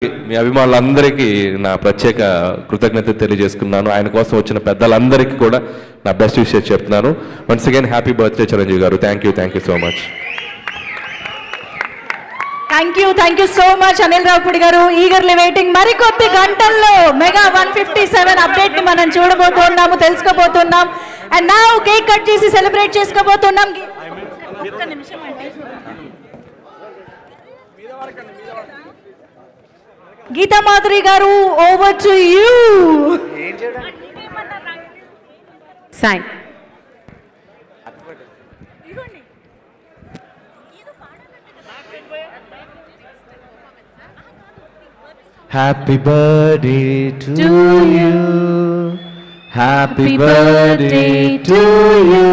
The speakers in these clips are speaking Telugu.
మీ అభిమానులందరికీ నా ప్రత్యేక కృతజ్ఞత తెలియజేసుకున్నాను. ఆయన కోసం వచ్చిన పెద్దలందరికీ కూడా నా బెస్ట్ విషయం చెప్తున్నాను. Once again happy birthday Chiranjeevi garu. Thank you so much. Thank you so much Anil Ravipudi garu. Eagerly waiting. మరికొద్ది గంటల్లో మెగా 157 అప్డేట్ ని మనం చూడబోతున్నాము, తెలుసుకోబోతున్నాం. అండ్ నౌ కేక్ కట్ చేసి సెలబ్రేట్ చేసుకోబోతున్నాం. Geetha Madhuri garu, over to you. Sai Happy birthday to you. Happy birthday to you.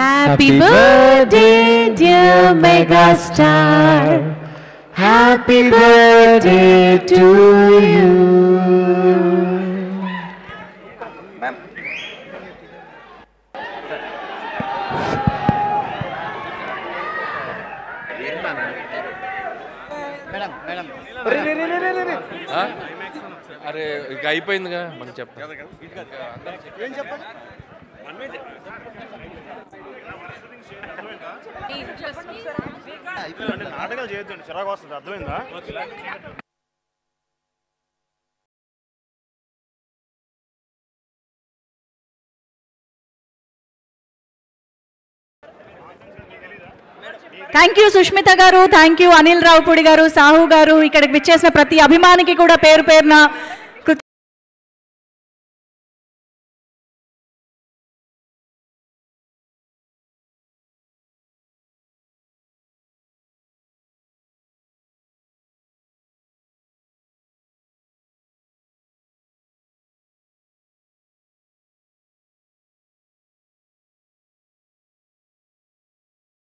Happy birthday dear megastar. Happy birthday to you. అరే ఇక అయిపోయిందిగా మనం చెప్పాలి. నాటకాలు చేయొద్దండి, చిరాకు వస్తుంది. అర్థమైందా? థ్యాంక్ యూ సుష్మిత గారు, థ్యాంక్ యూ అనిల్ రావుపూడి గారు, సాహు గారు, ఇక్కడికి విచ్చేసిన ప్రతి అభిమానికి కూడా పేరు పేరున